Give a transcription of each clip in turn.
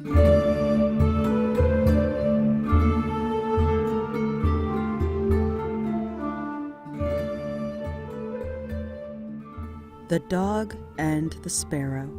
The Dog and the Sparrow.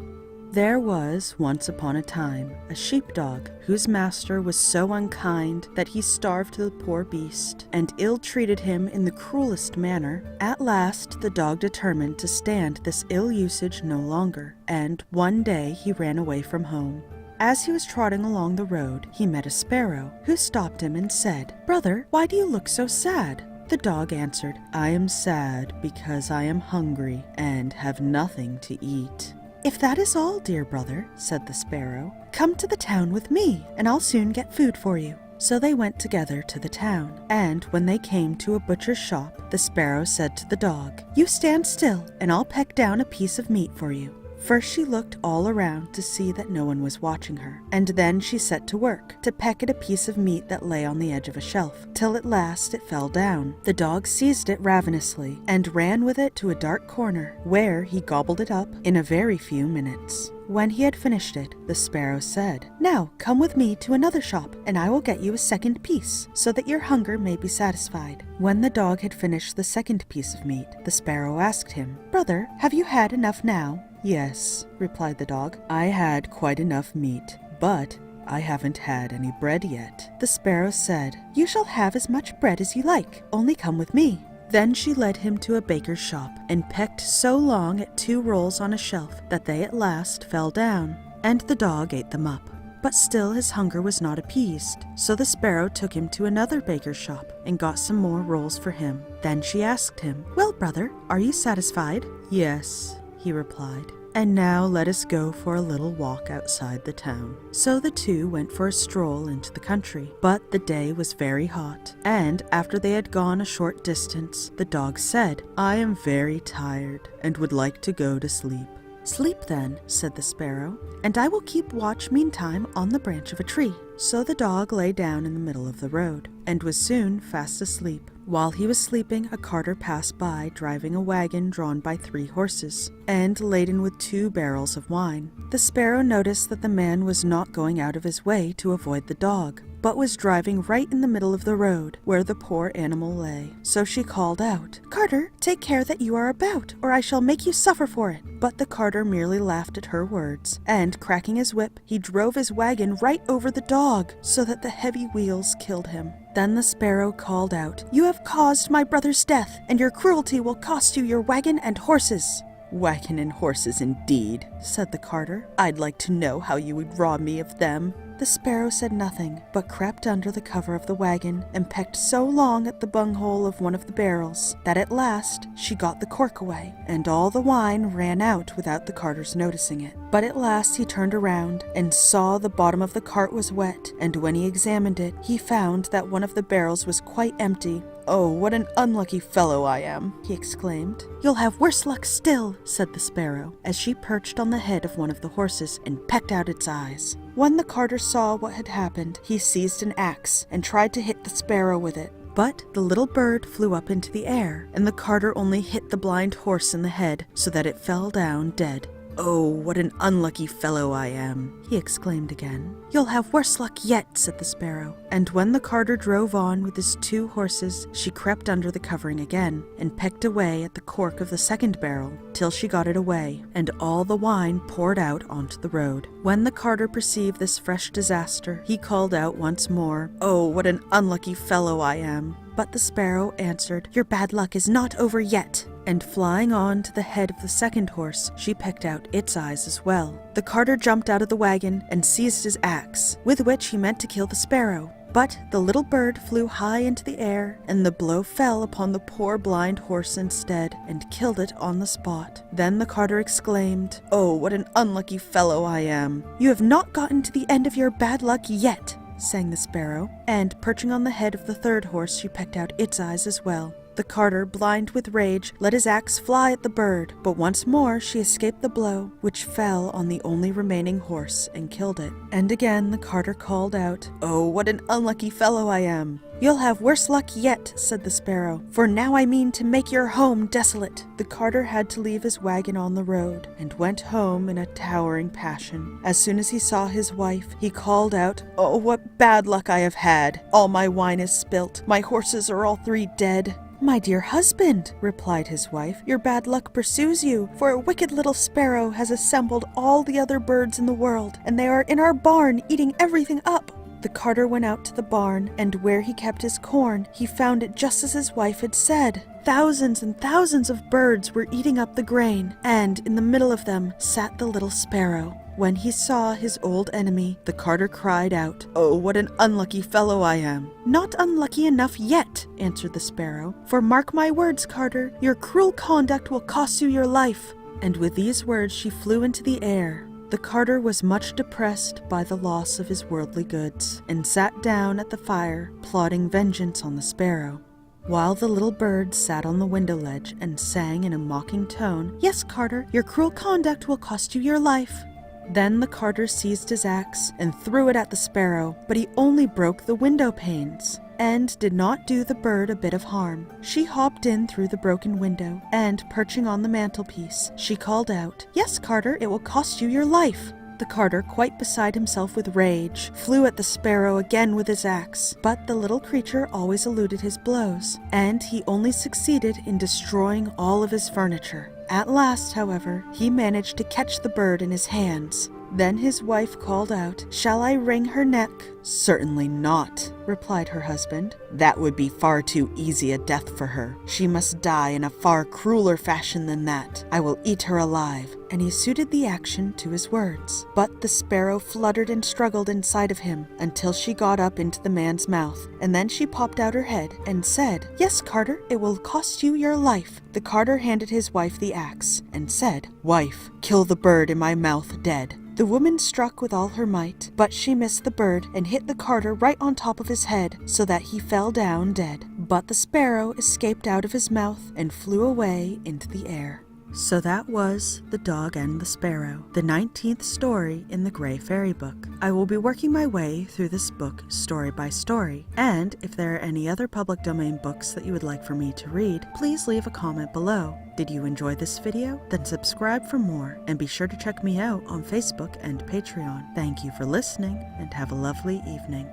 There was, once upon a time, a sheepdog whose master was so unkind that he starved the poor beast and ill-treated him in the cruelest manner. At last the dog determined to stand this ill usage no longer, and one day he ran away from home. As he was trotting along the road, he met a sparrow, who stopped him and said, "Brother, why do you look so sad?" The dog answered, "I am sad because I am hungry and have nothing to eat." "If that is all, dear brother," said the sparrow, "come to the town with me, and I'll soon get food for you." So they went together to the town, and when they came to a butcher's shop, the sparrow said to the dog, "You stand still, and I'll peck down a piece of meat for you." First she looked all around to see that no one was watching her, and then she set to work to peck at a piece of meat that lay on the edge of a shelf, till at last it fell down. The dog seized it ravenously, and ran with it to a dark corner, where he gobbled it up in a very few minutes. When he had finished it, the sparrow said, "Now come with me to another shop, and I will get you a second piece, so that your hunger may be satisfied." When the dog had finished the second piece of meat, the sparrow asked him, "Brother, have you had enough now?" "Yes," replied the dog, "I had quite enough meat, but I haven't had any bread yet." The sparrow said, "You shall have as much bread as you like, only come with me." Then she led him to a baker's shop, and pecked so long at 2 rolls on a shelf that they at last fell down, and the dog ate them up. But still his hunger was not appeased, so the sparrow took him to another baker's shop and got some more rolls for him. Then she asked him, "Well, brother, are you satisfied?" "Yes," he replied. "And now let us go for a little walk outside the town." So the two went for a stroll into the country, but the day was very hot, and after they had gone a short distance, the dog said, "I am very tired and would like to go to sleep." "Sleep then," said the sparrow, "and I will keep watch meantime on the branch of a tree." So the dog lay down in the middle of the road, and was soon fast asleep. While he was sleeping, a carter passed by, driving a wagon drawn by 3 horses, and laden with 2 barrels of wine. The sparrow noticed that the man was not going out of his way to avoid the dog, but was driving right in the middle of the road, where the poor animal lay. So she called out, "Carter, take care that you are about, or I shall make you suffer for it." But the carter merely laughed at her words, and cracking his whip, he drove his wagon right over the dog, so that the heavy wheels killed him. Then the sparrow called out, "You have caused my brother's death, and your cruelty will cost you your wagon and horses." "Wagon and horses indeed," said the carter. "I'd like to know how you would rob me of them." The sparrow said nothing, but crept under the cover of the wagon and pecked so long at the bunghole of one of the barrels that at last she got the cork away, and all the wine ran out without the carter's noticing it. But at last he turned around and saw the bottom of the cart was wet, and when he examined it, he found that one of the barrels was quite empty. "Oh, what an unlucky fellow I am," he exclaimed. "You'll have worse luck still," said the sparrow, as she perched on the head of one of the horses and pecked out its eyes. When the carter saw what had happened, he seized an axe and tried to hit the sparrow with it. But the little bird flew up into the air, and the carter only hit the blind horse in the head so that it fell down dead. "Oh, what an unlucky fellow I am," he exclaimed again. "You'll have worse luck yet," said the sparrow. And when the carter drove on with his 2 horses, she crept under the covering again, and pecked away at the cork of the second barrel, till she got it away, and all the wine poured out onto the road. When the carter perceived this fresh disaster, he called out once more, "Oh, what an unlucky fellow I am." But the sparrow answered, "Your bad luck is not over yet." And flying on to the head of the second horse, she pecked out its eyes as well. The carter jumped out of the wagon and seized his axe, with which he meant to kill the sparrow. But the little bird flew high into the air, and the blow fell upon the poor blind horse instead, and killed it on the spot. Then the carter exclaimed, "Oh, what an unlucky fellow I am." "You have not gotten to the end of your bad luck yet," sang the sparrow, and perching on the head of the third horse, she pecked out its eyes as well. The carter, blind with rage, let his axe fly at the bird, but once more she escaped the blow, which fell on the only remaining horse and killed it. And again the carter called out, "Oh, what an unlucky fellow I am!" "You'll have worse luck yet," said the sparrow, "for now I mean to make your home desolate." The carter had to leave his wagon on the road, and went home in a towering passion. As soon as he saw his wife, he called out, "Oh, what bad luck I have had! All my wine is spilt, my horses are all 3 dead." "My dear husband," replied his wife, "your bad luck pursues you, for a wicked little sparrow has assembled all the other birds in the world, and they are in our barn eating everything up." The carter went out to the barn, and where he kept his corn, he found it just as his wife had said. Thousands and thousands of birds were eating up the grain, and in the middle of them sat the little sparrow. When he saw his old enemy, the carter cried out, "Oh, what an unlucky fellow I am!" "Not unlucky enough yet," answered the sparrow, "for mark my words, carter, your cruel conduct will cost you your life." And with these words she flew into the air. The carter was much depressed by the loss of his worldly goods, and sat down at the fire, plotting vengeance on the sparrow. While the little bird sat on the window ledge and sang in a mocking tone, "Yes, carter, your cruel conduct will cost you your life." Then the carter seized his axe and threw it at the sparrow, but he only broke the window panes, and did not do the bird a bit of harm. She hopped in through the broken window, and perching on the mantelpiece, she called out, "Yes, carter, it will cost you your life." The carter, quite beside himself with rage, flew at the sparrow again with his axe, but the little creature always eluded his blows, and he only succeeded in destroying all of his furniture. At last, however, he managed to catch the bird in his hands. Then his wife called out, "Shall I wring her neck?" "Certainly not," replied her husband. "That would be far too easy a death for her. She must die in a far crueler fashion than that. I will eat her alive." And he suited the action to his words. But the sparrow fluttered and struggled inside of him until she got up into the man's mouth, and then she popped out her head and said, "Yes, carter, it will cost you your life." The carter handed his wife the axe and said, "Wife, kill the bird in my mouth dead." The woman struck with all her might, but she missed the bird and hit the carter right on top of his head, so that he fell down dead. But the sparrow escaped out of his mouth and flew away into the air. So that was The Dog and the Sparrow, the 19th story in the Grey Fairy Book. I will be working my way through this book story by story, and if there are any other public domain books that you would like for me to read, please leave a comment below. Did you enjoy this video? Then subscribe for more, and be sure to check me out on Facebook and Patreon. Thank you for listening, and have a lovely evening.